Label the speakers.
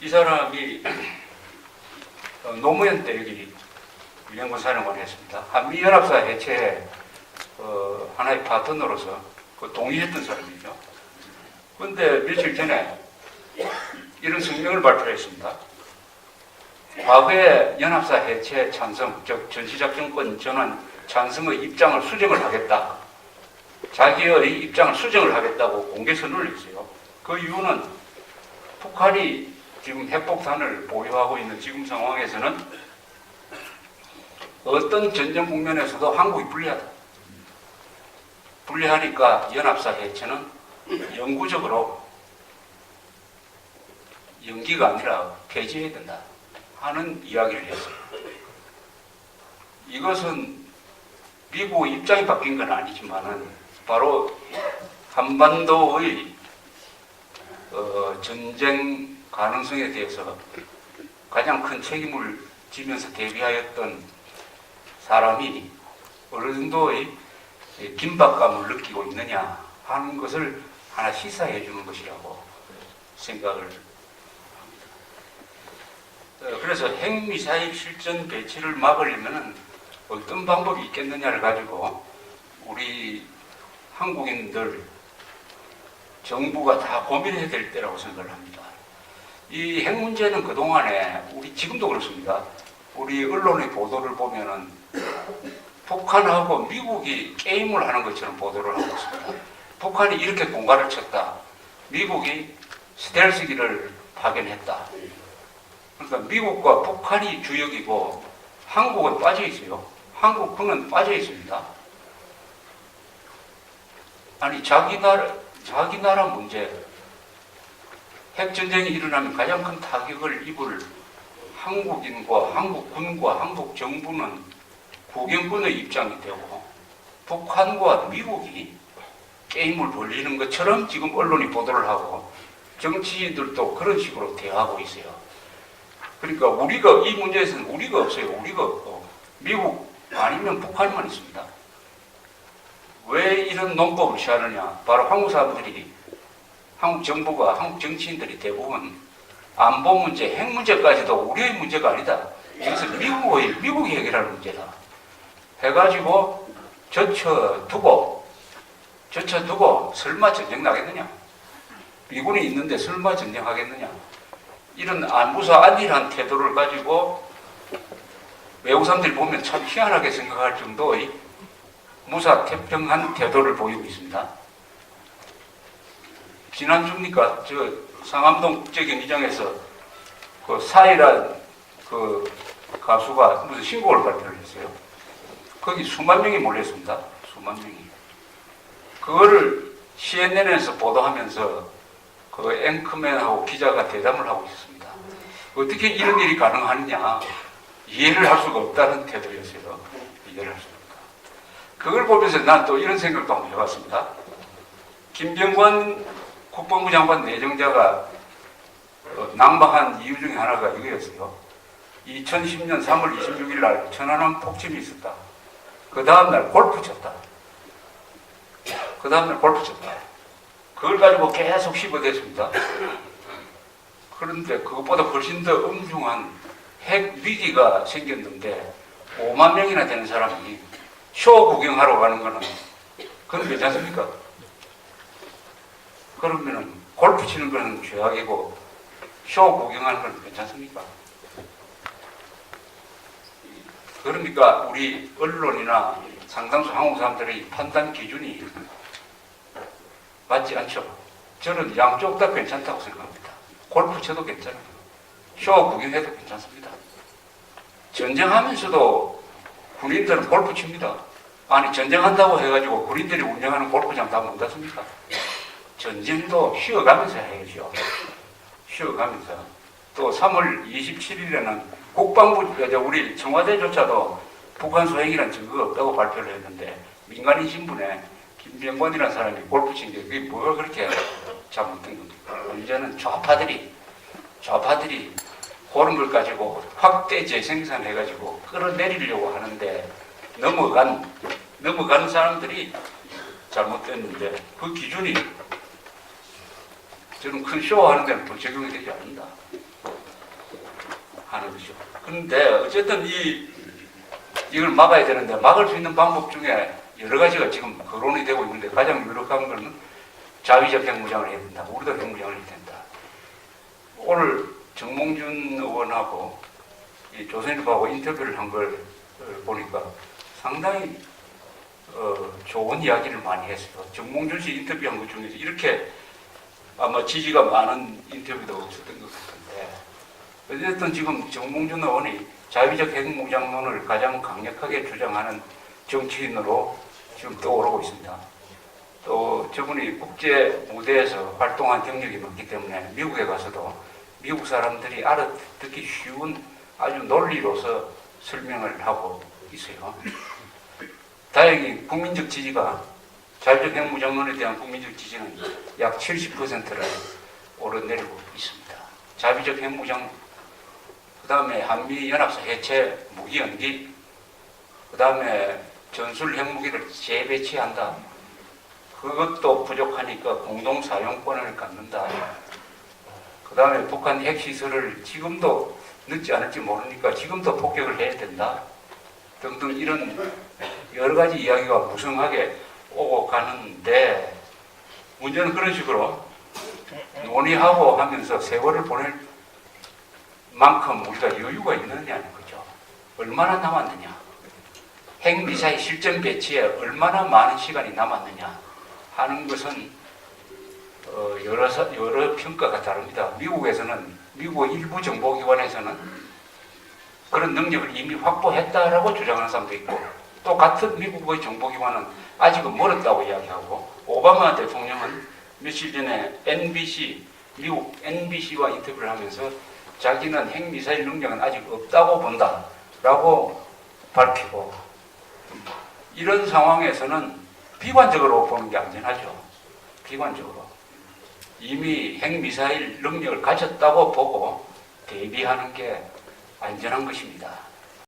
Speaker 1: 이 사람이 노무현 때 여기 연구사령관을 했습니다. 한미연합사 해체에 하나의 파트너로서 동의했던 사람이죠. 그런데 며칠 전에 이런 성명을 발표했습니다. 과거에 연합사 해체 찬성, 즉 전시작전권 전환 찬성의 입장을 수정을 하겠다. 자기의 입장을 수정을 하겠다고 공개 선언을 했어요. 그 이유는 북한이 지금 핵폭탄을 보유하고 있는 지금 상황에서는 어떤 전쟁 국면에서도 한국이 불리하다. 불리하니까 연합사 해체는 영구적으로 연기가 아니라 폐지해야 된다 하는 이야기를 했어요. 이것은 미국의 입장이 바뀐 건 아니지만은 바로 한반도의 전쟁 가능성에 대해서 가장 큰 책임을 지면서 대비하였던 사람이 어느 정도의 긴박감을 느끼고 있느냐 하는 것을 하나 시사해 주는 것이라고 생각을 합니다. 그래서 핵미사일 실전 배치를 막으려면 어떤 방법이 있겠느냐를 가지고 우리 한국인들 정부가 다 고민해야 될 때라고 생각을 합니다. 이 핵 문제는 그동안에 우리 지금도 그렇습니다. 우리 언론의 보도를 보면은 북한하고 미국이 게임을 하는 것처럼 보도를 하고 있습니다. 북한이 이렇게 공갈을 쳤다. 미국이 스텔스기를 파견했다. 그러니까 미국과 북한이 주역이고 한국은 빠져 있어요. 한국은 빠져 있습니다. 아니 자기 나라 문제, 핵전쟁이 일어나면 가장 큰 타격을 입을 한국인과 한국군과 한국 정부는 구경꾼의 입장이 되고 북한과 미국이 게임을 벌리는 것처럼 지금 언론이 보도를 하고 정치인들도 그런 식으로 대하고 있어요. 그러니까 우리가 이 문제에서는 우리가 없어요. 우리가 없고 미국 아니면 북한만 있습니다. 왜 이런 논법을 취하느냐? 바로 한국 사람들이, 한국 정부가, 한국 정치인들이 대부분 안보 문제, 핵 문제까지도 우리의 문제가 아니다. 이것은 미국이 해결할 문제다. 해가지고 젖혀두고 설마 전쟁 나겠느냐? 미군이 있는데 설마 전쟁하겠느냐? 이런 무사 안일한 태도를 가지고 외국 사람들이 보면 참 희한하게 생각할 정도의 무사 태평한 태도를 보이고 있습니다. 지난주입니까? 저 상암동 국제경기장에서 그 사이란 그 가수가 무슨 신곡을 발표를 했어요. 거기 수만 명이 몰렸습니다. 수만 명이. 그거를 CNN에서 보도하면서 그 앵커맨하고 기자가 대담을 하고 있었습니다. 어떻게 이런 일이 가능하느냐? 이해를 할 수가 없다는 태도였어요. 이해를 할 수가 없다. 그걸 보면서 난 또 이런 생각도 한번 해봤습니다. 김병관 국방부 장관 내정자가 낭방한 이유 중에 하나가 이거였어요. 2010년 3월 26일 날 천안함 폭침이 있었다. 그 다음날 골프 쳤다. 그걸 가지고 계속 씹어댔습니다. 그런데 그것보다 훨씬 더 엄중한 핵 위기가 생겼는데 5만 명이나 되는 사람이 쇼 구경하러 가는 거는 그건 괜찮습니까? 그러면은 골프 치는 거는 죄악이고 쇼 구경하는 건 괜찮습니까? 그러니까 우리 언론이나 상당수 한국 사람들의 판단 기준이 맞지 않죠. 저는 양쪽 다 괜찮다고 생각합니다. 골프 쳐도 괜찮아요. 쇼 구경해도 괜찮습니다. 전쟁하면서도 군인들은 골프 칩니다. 아니 전쟁한다고 해가지고 군인들이 운영하는 골프장 다 못 닫습니까? 전쟁도 쉬어가면서 해야죠. 쉬어가면서. 또 3월 27일에는 국방부, 우리 청와대조차도 북한 소행이라는 증거가 없다고 발표를 했는데 민간인 신분에 김병관이라는 사람이 골프 친 게 그게 뭐가 그렇게 잘못된 겁니까? 문제는 좌파들이 그런 걸 가지고 확대 재생산해가지고 끌어내리려고 하는데 넘어간 사람들이 잘못됐는데 그 기준이 저는 큰 쇼하는 데는 또 적용이 되지 않는다. 하는 거죠. 그런데 어쨌든 이걸 막아야 되는데 막을 수 있는 방법 중에 여러 가지가 지금 거론이 되고 있는데 가장 유력한 것은 자위적 핵무장을 해야 된다. 우리도 핵무장을 해야 된다. 오늘 정몽준 의원하고 이 조선일보하고 인터뷰를 한 걸 보니까 상당히 좋은 이야기를 많이 했어요. 정몽준 씨 인터뷰한 것 중에서 이렇게 아마 지지가 많은 인터뷰도 없었던 것 같은데 어쨌든 지금 정몽준 의원이 자위적 핵무장론을 가장 강력하게 주장하는 정치인으로 지금 떠오르고 있습니다. 또 저분이 국제 무대에서 활동한 경력이 많기 때문에 미국에 가서도 미국 사람들이 알아듣기 쉬운 아주 논리로서 설명을 하고 있어요. 다행히 국민적 지지가 자위적 핵무장론에 대한 국민적 지지는 약 70%를 오르내리고 있습니다. 자위적 핵무장, 그 다음에 한미연합사 해체 무기 연기, 그 다음에 전술 핵무기를 재배치한다. 그것도 부족하니까 공동사용권을 갖는다. 그 다음에 북한 핵시설을 지금도 늦지 않을지 모르니까 지금도 폭격을 해야 된다. 등등 이런 여러 가지 이야기가 무성하게 오고 가는데 문제는 그런 식으로 논의하고 하면서 세월을 보낼 만큼 우리가 여유가 있느냐는 거죠. 얼마나 남았느냐. 핵미사일 실전 배치에 얼마나 많은 시간이 남았느냐 하는 것은 여러 평가가 다릅니다. 미국의 일부 정보기관에서는 그런 능력을 이미 확보했다라고 주장하는 사람도 있고 또 같은 미국의 정보기관은 아직은 멀었다고 이야기하고 오바마 대통령은 며칠 전에 미국 NBC와 인터뷰를 하면서 자기는 핵미사일 능력은 아직 없다고 본다라고 밝히고 이런 상황에서는 비관적으로 보는 게 안전하죠. 비관적으로. 이미 핵미사일 능력을 가졌다고 보고 대비하는 게 안전한 것입니다.